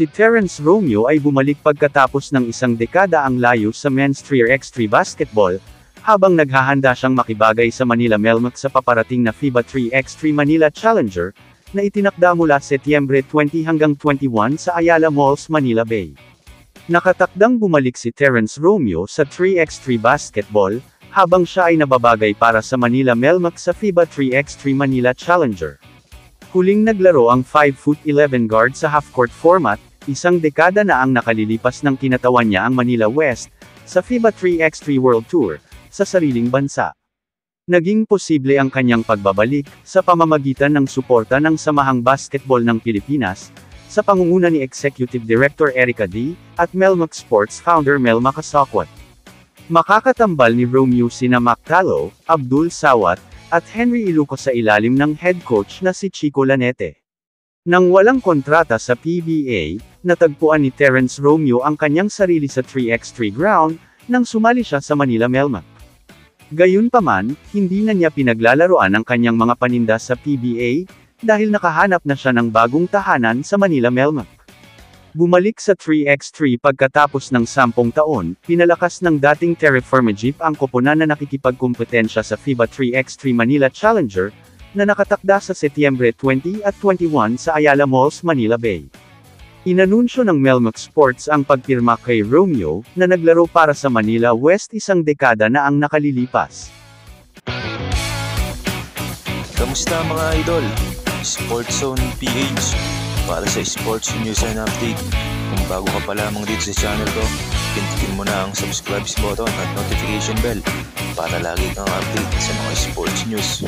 Si Terence Romeo ay bumalik pagkatapos ng isang dekada ang layo sa men's 3x3 basketball, habang naghahanda siyang makibagay sa Manila Melmac sa paparating na FIBA 3x3 Manila Challenger, na itinakda mula Setyembre 20 hanggang 21 sa Ayala Malls, Manila Bay. Nakatakdang bumalik si Terence Romeo sa 3x3 basketball, habang siya ay nababagay para sa Manila Melmac sa FIBA 3x3 Manila Challenger. Huling naglaro ang 5'11" guard sa half-court format, isang dekada na ang nakalilipas ng kinatawan niya ang Manila West, sa FIBA 3x3 World Tour, sa sariling bansa. Naging posible ang kanyang pagbabalik, sa pamamagitan ng suporta ng Samahang Basketball ng Pilipinas, sa pangunguna ni Executive Director Erica D., at Melmac Sports founder Mel Macasaquat. Makakatambal ni Romeo sina Mac Talo, Abdul Sawat, at Henry Ilocos sa ilalim ng head coach na si Chico Lanete. Nang walang kontrata sa PBA, natagpuan ni Terence Romeo ang kanyang sarili sa 3x3 ground, nang sumali siya sa Manila Melmac. Gayunpaman, hindi na niya pinaglalaroan ang kanyang mga paninda sa PBA, dahil nakahanap na siya ng bagong tahanan sa Manila Melmac. Bumalik sa 3x3 pagkatapos ng 10 taon, pinalakas ng dating Terraforma Jeep ang koponan na nakikipagkumpetensya sa FIBA 3x3 Manila Challenger, na nakatakda sa Setyembre 20 at 21 sa Ayala Malls, Manila Bay. Inanunsyo ng Melmac Sports ang pagpirma kay Romeo, na naglaro para sa Manila West isang dekada na ang nakalilipas. Kamusta mga idol? Sports Zone PH para sa sports news and update. Kung bago ka pa lamang dito sa channel ko, pindutin mo na ang subscribe button at notification bell para lagi kang update sa mga sports news.